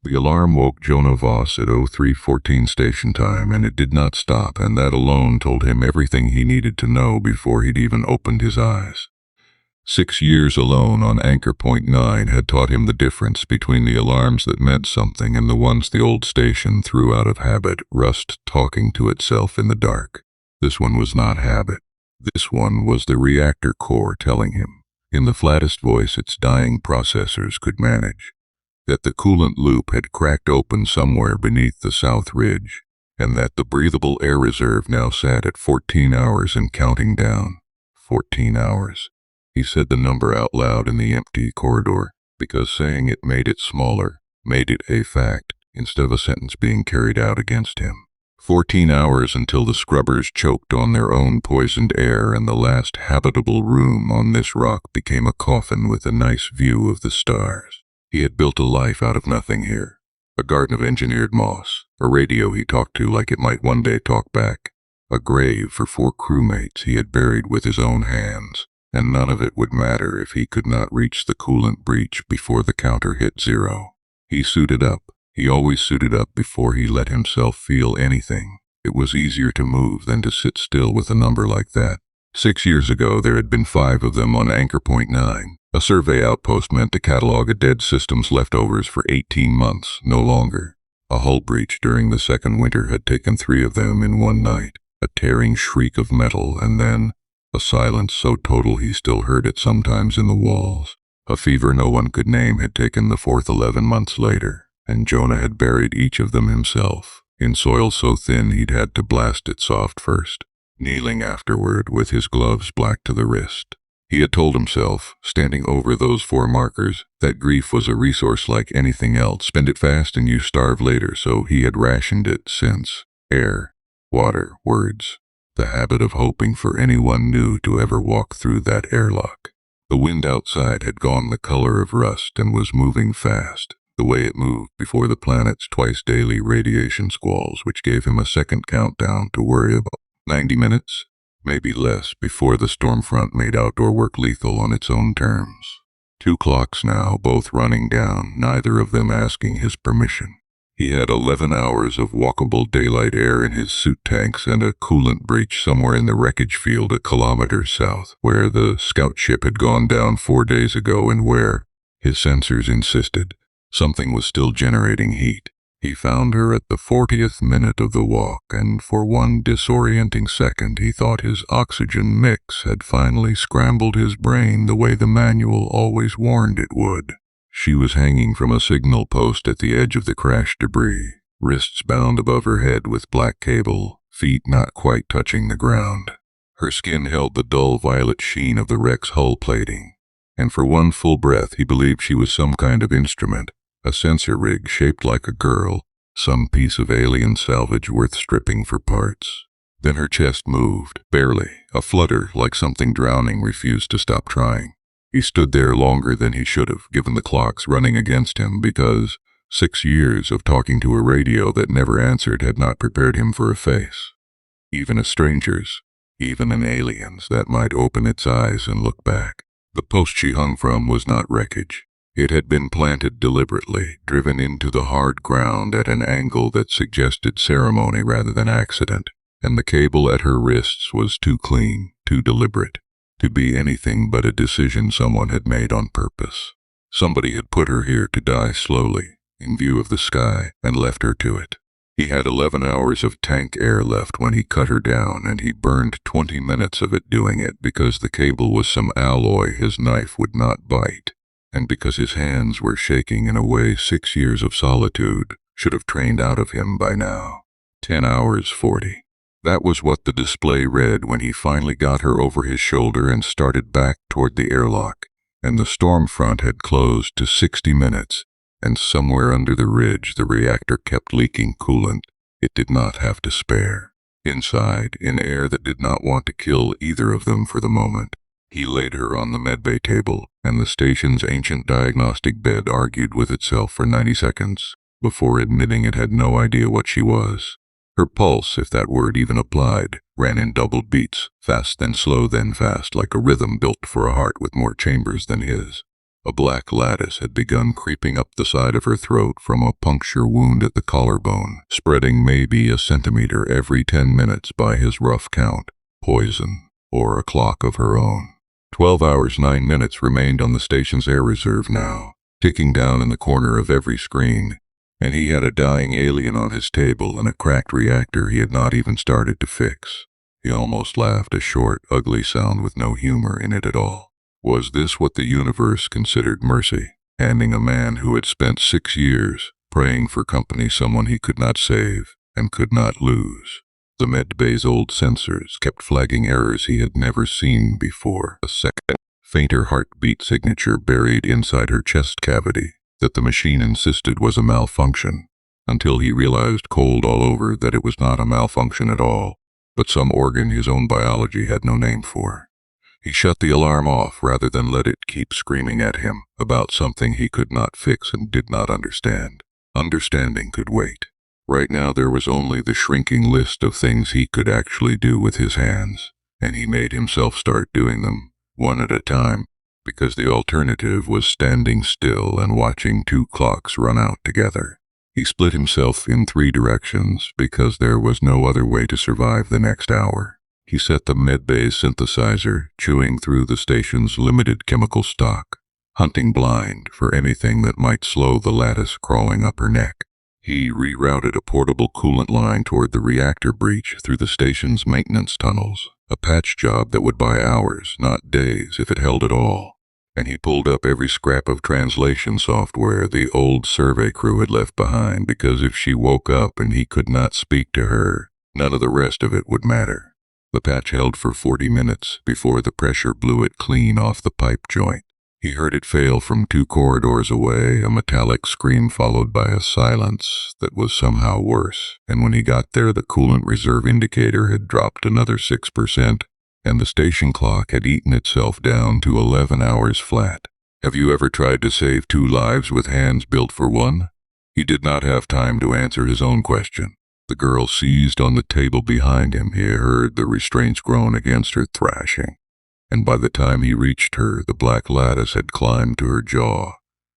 The alarm woke Jonah Voss at 03:14 station time, and it did not stop, and that alone told him everything he needed to know before he'd even opened his eyes. 6 years alone on Anchor Point 9 had taught him the difference between the alarms that meant something and the ones the old station threw out of habit, rust talking to itself in the dark. This one was not habit. This one was the reactor core telling him, in the flattest voice its dying processors could manage, that the coolant loop had cracked open somewhere beneath the south ridge, and that the breathable air reserve now sat at 14 hours and counting down. 14 hours. He said the number out loud in the empty corridor, because saying it made it smaller, made it a fact, instead of a sentence being carried out against him. 14 hours until the scrubbers choked on their own poisoned air and the last habitable room on this rock became a coffin with a nice view of the stars. He had built a life out of nothing here. A garden of engineered moss, a radio he talked to like it might one day talk back, a grave for 4 crewmates he had buried with his own hands, and none of it would matter if he could not reach the coolant breach before the counter hit 0. He suited up. He always suited up before he let himself feel anything. It was easier to move than to sit still with a number like that. 6 years ago there had been 5 of them on Anchor Point 9. A survey outpost meant to catalog a dead system's leftovers for 18 months, no longer. A hull breach during the second winter had taken 3 of them in one night. A tearing shriek of metal, and then a silence so total he still heard it sometimes in the walls. A fever no one could name had taken the 4th 11 months later, and Jonah had buried each of them himself, in soil so thin he'd had to blast it soft first, kneeling afterward with his gloves black to the wrist. He had told himself, standing over those 4 markers, that grief was a resource like anything else. Spend it fast and you starve later, so he had rationed it since. Air, water, words. The habit of hoping for anyone new to ever walk through that airlock. The wind outside had gone the color of rust and was moving fast, the way it moved before the planet's twice-daily radiation squalls, which gave him a second countdown to worry about. 90 minutes? Maybe less, before the storm front made outdoor work lethal on its own terms. 2 clocks now, both running down, neither of them asking his permission. He had 11 hours of walkable daylight air in his suit tanks and a coolant breach somewhere in the wreckage field a kilometer south, where the scout ship had gone down 4 days ago and where, his sensors insisted, something was still generating heat. He found her at the 40th minute of the walk, and for one disorienting second he thought his oxygen mix had finally scrambled his brain the way the manual always warned it would. She was hanging from a signal post at the edge of the crash debris, wrists bound above her head with black cable, feet not quite touching the ground. Her skin held the dull violet sheen of the wreck's hull plating, and for one full breath he believed she was some kind of instrument, a sensor rig shaped like a girl, some piece of alien salvage worth stripping for parts. Then her chest moved, barely, a flutter like something drowning refused to stop trying. He stood there longer than he should have, given the clocks running against him, because 6 years of talking to a radio that never answered had not prepared him for a face. Even a stranger's, even an alien's that might open its eyes and look back. The post she hung from was not wreckage. It had been planted deliberately, driven into the hard ground at an angle that suggested ceremony rather than accident, and the cable at her wrists was too clean, too deliberate, to be anything but a decision someone had made on purpose. Somebody had put her here to die slowly, in view of the sky, and left her to it. He had 11 hours of tank air left when he cut her down, and he burned 20 minutes of it doing it because the cable was some alloy his knife would not bite, and because his hands were shaking in a way 6 years of solitude should have trained out of him by now. 10 hours 40. That was what the display read when he finally got her over his shoulder and started back toward the airlock, and the storm front had closed to 60 minutes, and somewhere under the ridge the reactor kept leaking coolant it did not have to spare. Inside, in air that did not want to kill either of them for the moment, he laid her on the medbay table, and the station's ancient diagnostic bed argued with itself for 90 seconds, before admitting it had no idea what she was. Her pulse, if that word even applied, ran in doubled beats, fast then slow then fast, like a rhythm built for a heart with more chambers than his. A black lattice had begun creeping up the side of her throat from a puncture wound at the collarbone, spreading maybe a centimeter every 10 minutes by his rough count. Poison, or a clock of her own. 12 hours 9 minutes remained on the station's air reserve now, ticking down in the corner of every screen, and he had a dying alien on his table and a cracked reactor he had not even started to fix. He almost laughed, a short, ugly sound with no humor in it at all. Was this what the universe considered mercy? Handing a man who had spent 6 years praying for company someone he could not save and could not lose. The medbay's old sensors kept flagging errors he had never seen before. A second, fainter heartbeat signature buried inside her chest cavity that the machine insisted was a malfunction, until he realized cold all over that it was not a malfunction at all, but some organ his own biology had no name for. He shut the alarm off rather than let it keep screaming at him about something he could not fix and did not understand. Understanding could wait. Right now there was only the shrinking list of things he could actually do with his hands, and he made himself start doing them, one at a time, because the alternative was standing still and watching 2 clocks run out together. He split himself in 3 directions because there was no other way to survive the next hour. He set the medbay's synthesizer, chewing through the station's limited chemical stock, hunting blind for anything that might slow the lattice crawling up her neck. He rerouted a portable coolant line toward the reactor breach through the station's maintenance tunnels, a patch job that would buy hours, not days, if it held at all. And he pulled up every scrap of translation software the old survey crew had left behind, because if she woke up and he could not speak to her, none of the rest of it would matter. The patch held for 40 minutes before the pressure blew it clean off the pipe joint. He heard it fail from 2 corridors away, a metallic scream followed by a silence that was somehow worse, and when he got there the coolant reserve indicator had dropped another 6%, and the station clock had eaten itself down to 11 hours flat. Have you ever tried to save 2 lives with hands built for 1? He did not have time to answer his own question. The girl seized on the table behind him. He heard the restraints groan against her thrashing, and by the time he reached her, the black lattice had climbed to her jaw,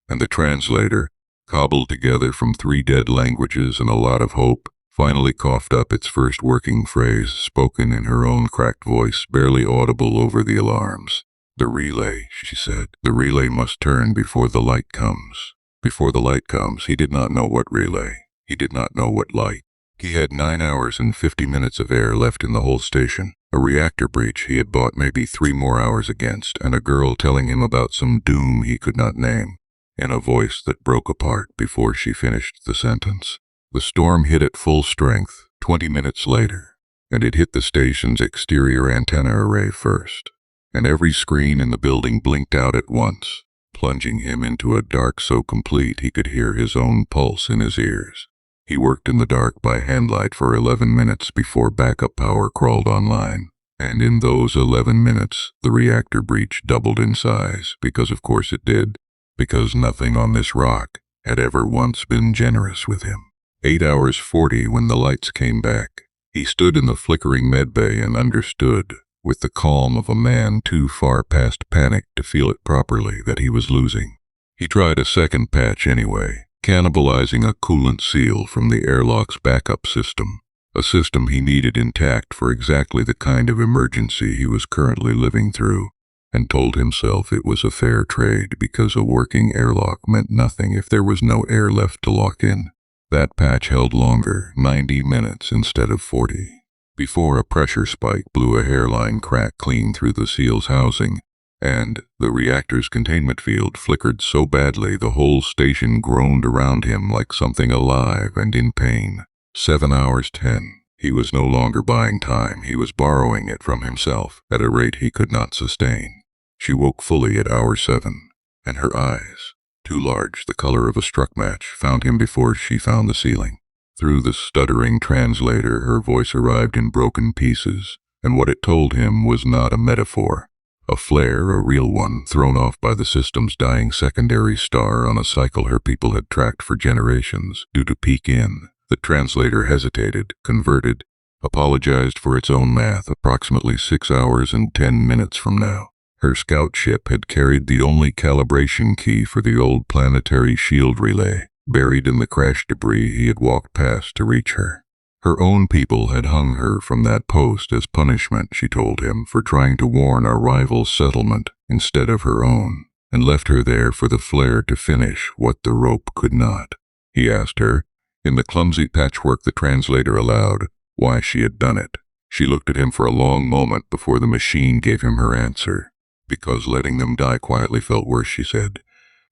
and the translator, cobbled together from 3 dead languages and a lot of hope, finally coughed up its first working phrase, spoken in her own cracked voice, barely audible over the alarms. "The relay," she said. "The relay must turn before the light comes." Before the light comes, he did not know what relay. He did not know what light. He had 9 hours and 50 minutes of air left in the whole station, a reactor breach he had bought maybe 3 more hours against, and a girl telling him about some doom he could not name, in a voice that broke apart before she finished the sentence. The storm hit at full strength 20 minutes later, and it hit the station's exterior antenna array first, and every screen in the building blinked out at once, plunging him into a dark so complete he could hear his own pulse in his ears. He worked in the dark by handlight for 11 minutes before backup power crawled online, and in those 11 minutes, the reactor breach doubled in size, because of course it did, because nothing on this rock had ever once been generous with him. 8 hours 40 when the lights came back. He stood in the flickering medbay and understood, with the calm of a man too far past panic to feel it properly, that he was losing. He tried a second patch anyway, cannibalizing a coolant seal from the airlock's backup system, a system he needed intact for exactly the kind of emergency he was currently living through, and told himself it was a fair trade because a working airlock meant nothing if there was no air left to lock in. That patch held longer, 90 minutes instead of 40, before a pressure spike blew a hairline crack clean through the seal's housing, and the reactor's containment field flickered so badly the whole station groaned around him like something alive and in pain. 7 hours 10. He was no longer buying time, he was borrowing it from himself at a rate he could not sustain. She woke fully at hour 7, and her eyes, too large, the color of a struck match, found him before she found the ceiling. Through the stuttering translator, her voice arrived in broken pieces, and what it told him was not a metaphor. A flare, a real one, thrown off by the system's dying secondary star on a cycle her people had tracked for generations, due to peak in. The translator hesitated, converted, apologized for its own math approximately 6 hours and 10 minutes from now, Her scout ship had carried the only calibration key for the old planetary shield relay, buried in the crash debris he had walked past to reach her. Her own people had hung her from that post as punishment, she told him, for trying to warn a rival settlement instead of her own, and left her there for the flare to finish what the rope could not. He asked her, in the clumsy patchwork the translator allowed, why she had done it. She looked at him for a long moment before the machine gave him her answer. Because letting them die quietly felt worse, she said,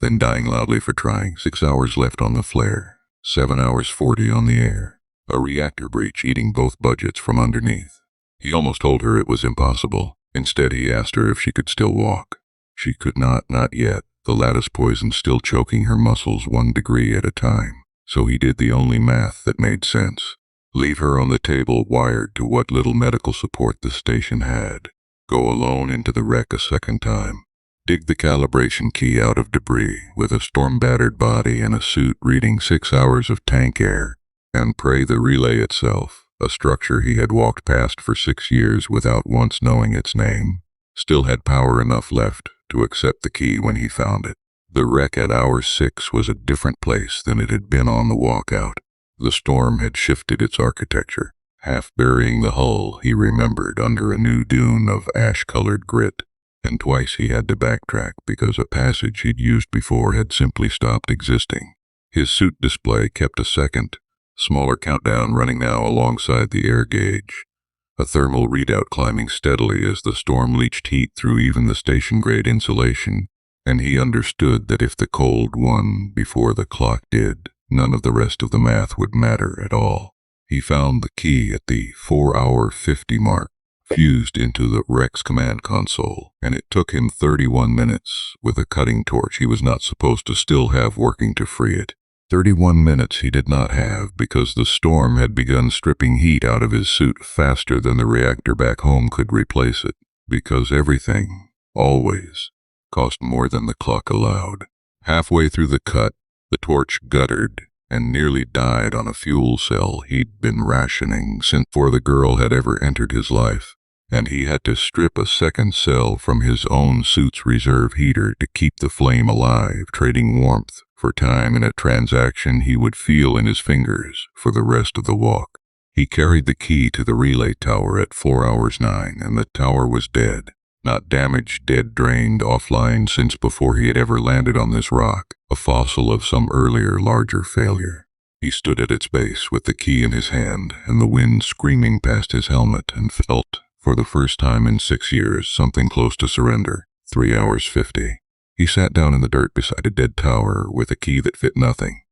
than dying loudly for trying. 6 hours left on the flare, 7 hours 40 on the air. A reactor breach eating both budgets from underneath. He almost told her it was impossible. Instead, he asked her if she could still walk. She could not yet, the lattice poison still choking her muscles 1 degree at a time. So he did the only math that made sense. Leave her on the table wired to what little medical support the station had. Go alone into the wreck a second time. Dig the calibration key out of debris with a storm-battered body and a suit reading 6 hours of tank air. And pray the relay itself, a structure he had walked past for 6 years without once knowing its name, still had power enough left to accept the key when he found it. The wreck at hour 6 was a different place than it had been on the walkout. The storm had shifted its architecture, half burying the hull, he remembered, under a new dune of ash-colored grit, and twice he had to backtrack because a passage he'd used before had simply stopped existing. His suit display kept a second, smaller countdown running now alongside the air gauge, a thermal readout climbing steadily as the storm leached heat through even the station-grade insulation, and he understood that if the cold won before the clock did, none of the rest of the math would matter at all. He found the key at the 4-hour 50 mark, fused into the wreck's command console, and it took him 31 minutes, with a cutting torch he was not supposed to still have working to free it. 31 minutes he did not have because the storm had begun stripping heat out of his suit faster than the reactor back home could replace it, because everything, always, cost more than the clock allowed. Halfway through the cut, the torch guttered and nearly died on a fuel cell he'd been rationing since before the girl had ever entered his life, and he had to strip a second cell from his own suit's reserve heater to keep the flame alive, trading warmth for time in a transaction he would feel in his fingers for the rest of the walk. He carried the key to the relay tower at 4 hours 9, and the tower was dead. Not damaged, dead, drained, offline since before he had ever landed on this rock, a fossil of some earlier, larger failure. He stood at its base with the key in his hand and the wind screaming past his helmet and felt, for the first time in 6 years, something close to surrender. 3 hours 50. He sat down in the dirt beside a dead tower with a key that fit nothing,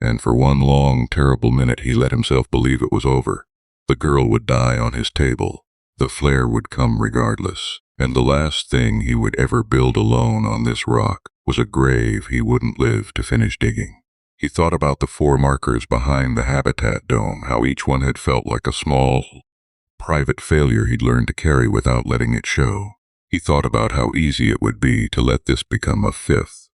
and for one long, terrible minute he let himself believe it was over. The girl would die on his table. The flare would come regardless, and the last thing he would ever build alone on this rock was a grave he wouldn't live to finish digging. He thought about the 4 markers behind the habitat dome, how each one had felt like a small, private failure he'd learned to carry without letting it show. He thought about how easy it would be to let this become a 5th.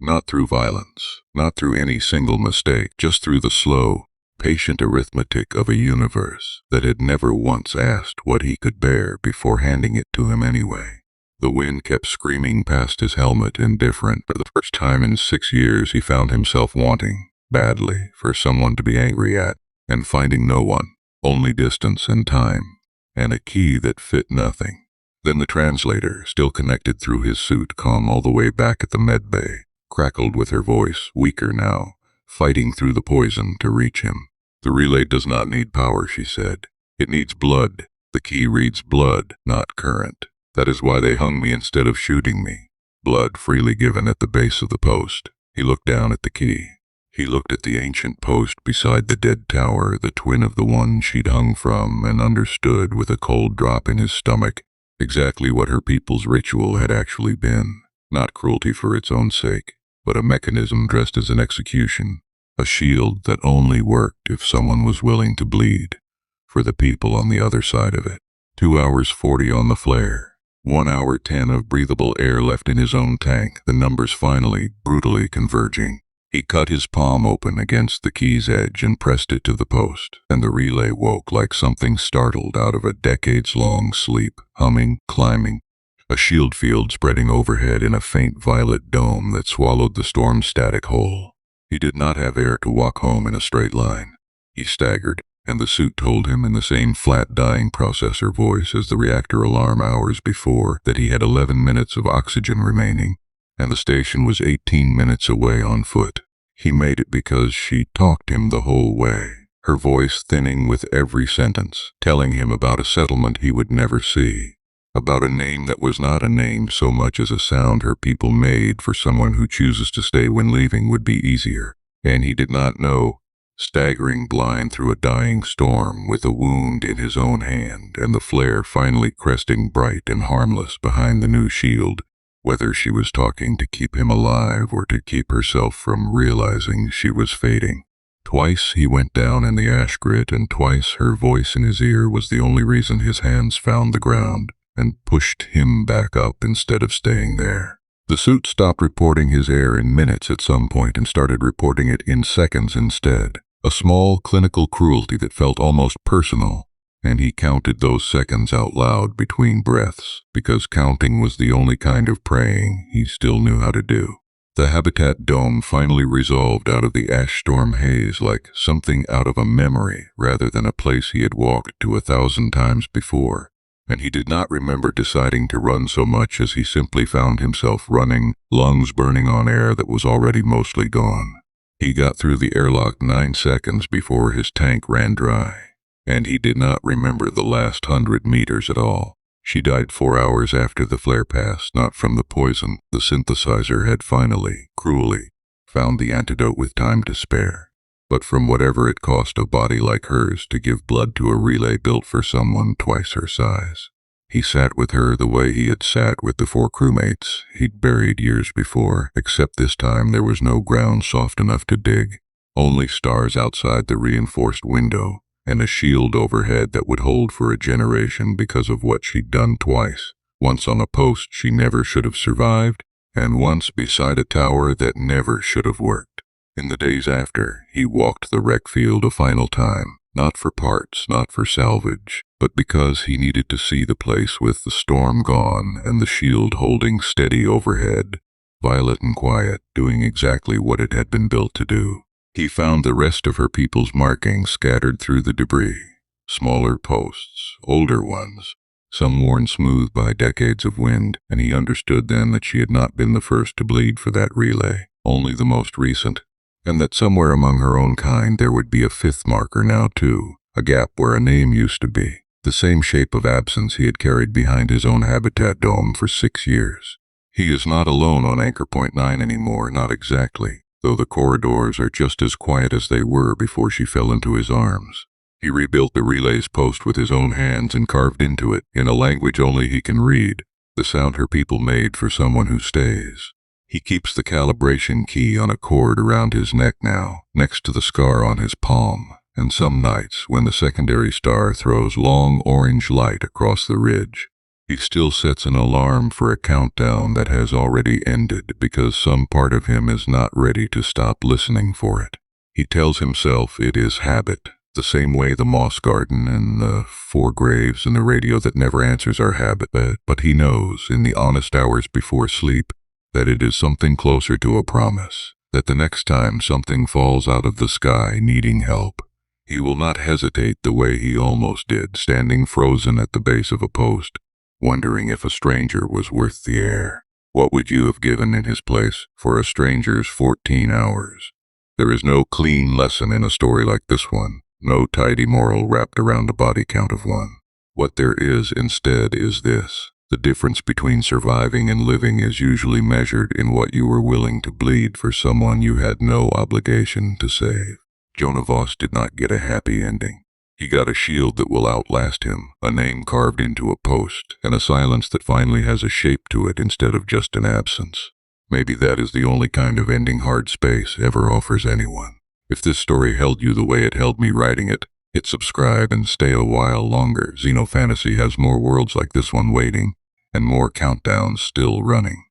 Not through violence, not through any single mistake, just through the slow, patient arithmetic of a universe that had never once asked what he could bear before handing it to him anyway. The wind kept screaming past his helmet, indifferent. For the first time in 6 years he found himself wanting, badly, for someone to be angry at, and finding no one, only distance and time, and a key that fit nothing. Then the translator, still connected through his suit, calm all the way back at the med bay, crackled with her voice, weaker now, fighting through the poison to reach him. The relay does not need power, she said. It needs blood. The key reads blood, not current. That is why they hung me instead of shooting me. Blood freely given at the base of the post. He looked down at the key. He looked at the ancient post beside the dead tower, the twin of the one she'd hung from, and understood with a cold drop in his stomach exactly what her people's ritual had actually been. Not cruelty for its own sake, but a mechanism dressed as an execution, a shield that only worked if someone was willing to bleed, for the people on the other side of it. 2 hours 40 on the flare, 1 hour 10 of breathable air left in his own tank, the numbers finally, brutally converging. He cut his palm open against the key's edge and pressed it to the post, and the relay woke like something startled out of a decades-long sleep, humming, climbing, a shield field spreading overhead in a faint violet dome that swallowed the storm's static whole. He did not have air to walk home in a straight line. He staggered, and the suit told him in the same flat dying processor voice as the reactor alarm hours before that he had 11 minutes of oxygen remaining, and the station was 18 minutes away on foot. He made it because she talked him the whole way, her voice thinning with every sentence, telling him about a settlement he would never see, about a name that was not a name so much as a sound her people made for someone who chooses to stay when leaving would be easier. And he did not know, staggering blind through a dying storm with a wound in his own hand and the flare finally cresting bright and harmless behind the new shield, whether she was talking to keep him alive or to keep herself from realizing she was fading. Twice he went down in the ash grit, and twice her voice in his ear was the only reason his hands found the ground and pushed him back up instead of staying there. The suit stopped reporting his air in minutes at some point and started reporting it in seconds instead, a small clinical cruelty that felt almost personal, and he counted those seconds out loud between breaths, because counting was the only kind of praying he still knew how to do. The habitat dome finally resolved out of the ash storm haze like something out of a memory rather than a place he had walked to 1,000 times before, and he did not remember deciding to run so much as he simply found himself running, lungs burning on air that was already mostly gone. He got through the airlock 9 seconds before his tank ran dry, and he did not remember the last 100 meters at all. She died 4 hours after the flare passed, not from the poison. The synthesizer had finally, cruelly, found the antidote with time to spare, but from whatever it cost a body like hers to give blood to a relay built for someone twice her size. He sat with her the way he had sat with the 4 crewmates he'd buried years before, except this time there was no ground soft enough to dig, only stars outside the reinforced window, and a shield overhead that would hold for a generation because of what she'd done twice, once on a post she never should have survived, and once beside a tower that never should have worked. In the days after, he walked the wreck field a final time, not for parts, not for salvage, but because he needed to see the place with the storm gone and the shield holding steady overhead, violet and quiet, doing exactly what it had been built to do. He found the rest of her people's markings scattered through the debris, smaller posts, older ones, some worn smooth by decades of wind, and he understood then that she had not been the first to bleed for that relay, only the most recent, and that somewhere among her own kind there would be a 5th marker now too, a gap where a name used to be, the same shape of absence he had carried behind his own habitat dome for 6 years. He is not alone on Anchor Point 9 anymore, not exactly, though the corridors are just as quiet as they were before she fell into his arms. He rebuilt the relay's post with his own hands and carved into it, in a language only he can read, the sound her people made for someone who stays. He keeps the calibration key on a cord around his neck now, next to the scar on his palm, and some nights, when the secondary star throws long orange light across the ridge, he still sets an alarm for a countdown that has already ended because some part of him is not ready to stop listening for it. He tells himself it is habit, the same way the moss garden and the 4 graves and the radio that never answers are habit, but he knows, in the honest hours before sleep, that it is something closer to a promise, that the next time something falls out of the sky needing help, he will not hesitate the way he almost did, standing frozen at the base of a post, wondering if a stranger was worth the air. What would you have given in his place for a stranger's 14 hours? There is no clean lesson in a story like this one, no tidy moral wrapped around a body count of 1. What there is instead is this: the difference between surviving and living is usually measured in what you were willing to bleed for someone you had no obligation to save. Jonah Voss did not get a happy ending. He got a shield that will outlast him, a name carved into a post, and a silence that finally has a shape to it instead of just an absence. Maybe that is the only kind of ending hard space ever offers anyone. If this story held you the way it held me writing it, hit subscribe and stay a while longer. Xeno Fantasy has more worlds like this one waiting, and more countdowns still running.